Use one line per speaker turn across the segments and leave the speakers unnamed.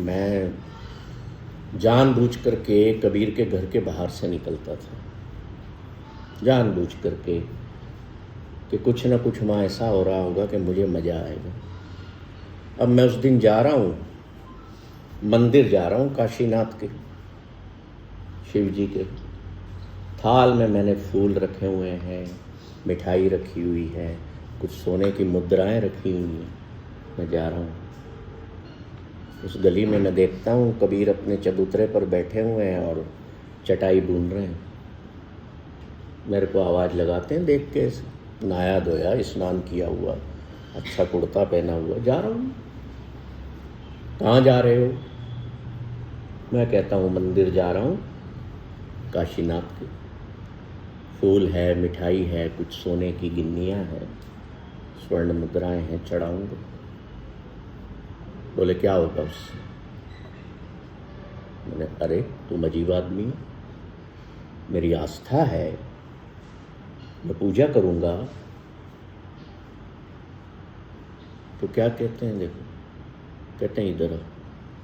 मैं जानबूझ करके कबीर के घर के बाहर से निकलता था, जानबूझ करके कि कुछ ना कुछ वहाँ ऐसा हो रहा होगा कि मुझे मज़ा आएगा। अब मैं उस दिन जा रहा हूँ, मंदिर जा रहा हूँ काशीनाथ के, शिव जी के। थाल में मैंने फूल रखे हुए हैं, मिठाई रखी हुई है, कुछ सोने की मुद्राएं रखी हुई हैं। मैं जा रहा हूँ, उस गली में मैं देखता हूँ कबीर अपने चबूतरे पर बैठे हुए हैं और चटाई बुन रहे हैं। मेरे को आवाज़ लगाते हैं देख के, नहाया धोया, स्नान किया हुआ, अच्छा कुर्ता पहना हुआ, जा रहा हूँ। कहाँ जा रहे हो? मैं कहता हूँ मंदिर जा रहा हूँ काशीनाथ के। फूल है, मिठाई है, कुछ सोने की गिन्नियाँ हैं, स्वर्ण मुद्राएं हैं, चढ़ाऊँगा। बोले क्या होगा उससे? मैंने अरे तुम अजीब आदमी हो, मेरी आस्था है, मैं पूजा करूँगा। तो क्या कहते हैं, देखो कहते हैं इधर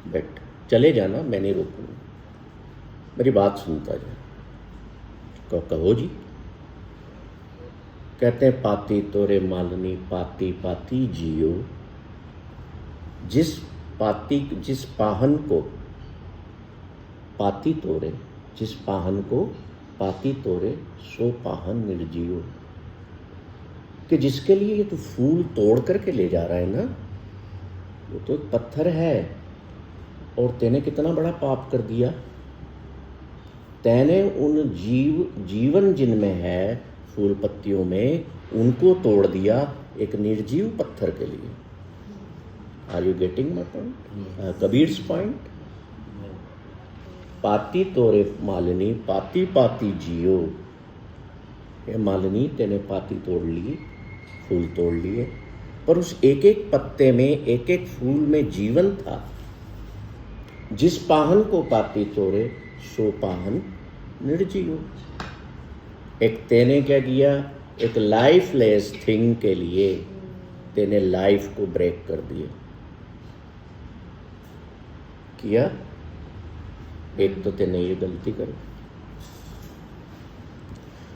बैठ, चले जाना, मैं नहीं रोकूँगा, मेरी बात सुनता जा। कहो जी। कहते हैं पाती तोरे मालनी पाती पाती जियो, जिस पाहन को पाती तोरे, जिस पाहन को पाती तोरे सो पाहन निर्जीव। कि जिसके लिए ये तो फूल तोड़ करके ले जा रहा है ना, वो तो पत्थर है, और तेने कितना बड़ा पाप कर दिया। तैने उन जीवन जिनमें है फूल पत्तियों में, उनको तोड़ दिया एक निर्जीव पत्थर के लिए। Are you getting my point? Kabir's point. पाती तोरे मालिनी पाती पाती जियो। ये मालिनी तेने पाती तोड़ ली, फूल तोड़ लिए, पर उस एक एक पत्ते में, एक एक फूल में जीवन था। जिस पाहन को पाती तोड़े सो पाहन निर्जीव। एक तेने क्या किया, एक लाइफलेस थिंग के लिए तेने लाइफ को ब्रेक कर दिया। किया एक तो तेने ये गलती कर,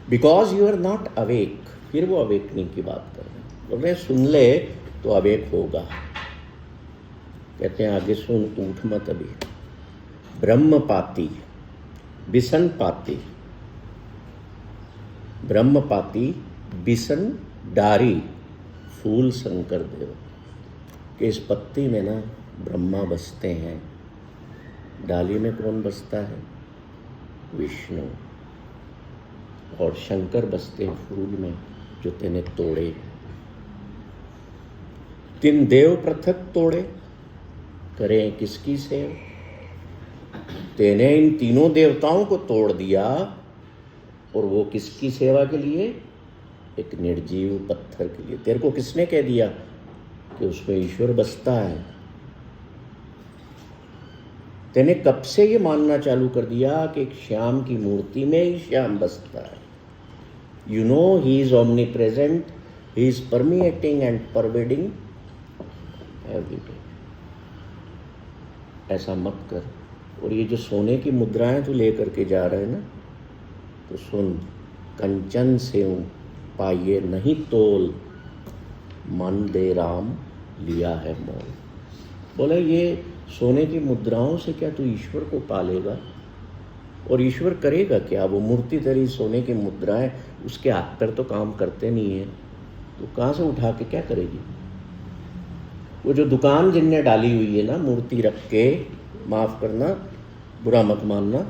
because you are not awake. फिर वो अवेकनिंग की बात कर रहे हैं, बोल रहे सुन ले तो अवेक होगा। कहते हैं आगे सुन, उठ मत अभी। ब्रह्म पाती बिसन पाती, ब्रह्म पाती बिसन डारी फूल शंकर देव। कि इस पत्ती में ना ब्रह्मा बसते हैं, डाली में कौन बसता है? विष्णु। और शंकर बसते हैं फूल में जो तेने तोड़े। तीन देव पृथक तोड़े, करें किसकी सेव? तेने इन तीनों देवताओं को तोड़ दिया, और वो किसकी सेवा के लिए? एक निर्जीव पत्थर के लिए। तेरे को किसने कह दिया कि उसमें ईश्वर बसता है? तेने कब से ये मानना चालू कर दिया कि एक श्याम की मूर्ति में ही श्याम बसता है? You know he is omnipresent, he is permeating and pervading everyday. ऐसा मत कर। और ये जो सोने की मुद्राएं तू लेकर के जा रहे हैं ना, तो सुन, कंचन से पाइये नहीं तोल, मन दे राम लिया है मोल। बोला ये सोने की मुद्राओं से क्या तू ईश्वर को पालेगा? और ईश्वर करेगा क्या? वो मूर्ति तेरी सोने की मुद्राएं, उसके हाथ पैर तो काम करते नहीं है, तो कहाँ से उठा के क्या करेगी? वो जो दुकान जिनने डाली हुई है ना मूर्ति रख के, माफ़ करना, बुरा मत मानना,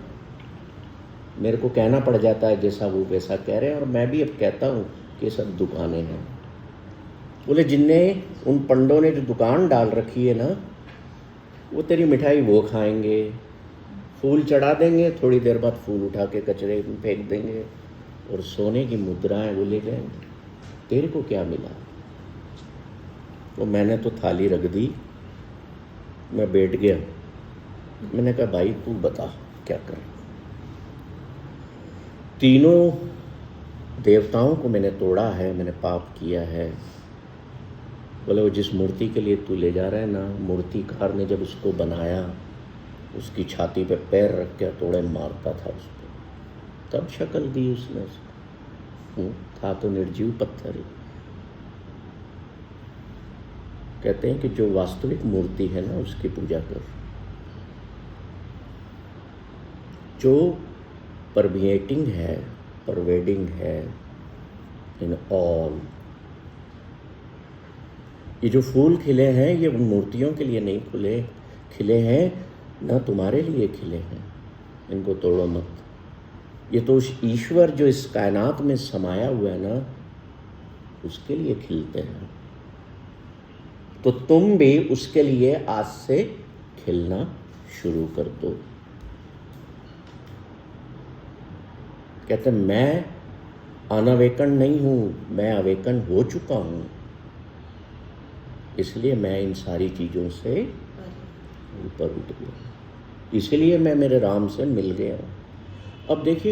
मेरे को कहना पड़ जाता है जैसा वो वैसा कह रहे हैं, और मैं भी अब कहता हूँ कि सब दुकानें हैं। बोले जिनने, उन पंडों ने जो दुकान डाल रखी है ना, वो तेरी मिठाई वो खाएंगे, फूल चढ़ा देंगे, थोड़ी देर बाद फूल उठा के कचरे में फेंक देंगे, और सोने की मुद्राएं वो ले जाएंगे। तेरे को क्या मिला? तो मैंने तो थाली रख दी, मैं बैठ गया। मैंने कहा भाई तू बता क्या करें। तीनों देवताओं को मैंने तोड़ा है, मैंने पाप किया है, बोले वो जिस मूर्ति के लिए तू ले जा रहा है ना, मूर्तिकार ने जब उसको बनाया उसकी छाती पे पैर रख के हथौड़े मारता था उस पर, तब शक्ल दी उसने उसको। था तो निर्जीव पत्थर ही। कहते हैं कि जो वास्तविक मूर्ति है ना उसकी पूजा कर, जो परमेटिंग है, परवेडिंग है इन ऑल। ये जो फूल खिले हैं ये मूर्तियों के लिए नहीं खिले हैं, ना तुम्हारे लिए खिले हैं, इनको तोड़ो मत। ये तो उस ईश्वर जो इस कायनात में समाया हुआ है ना उसके लिए खिलते हैं। तो तुम भी उसके लिए आज से खिलना शुरू कर दो। कहते मैं अनअवेकन नहीं हूं, मैं अवेकन हो चुका हूं, इसलिए मैं इन सारी चीजों से ऊपर उठ गया, इसलिए मैं मेरे राम से मिल गया। अब देखिए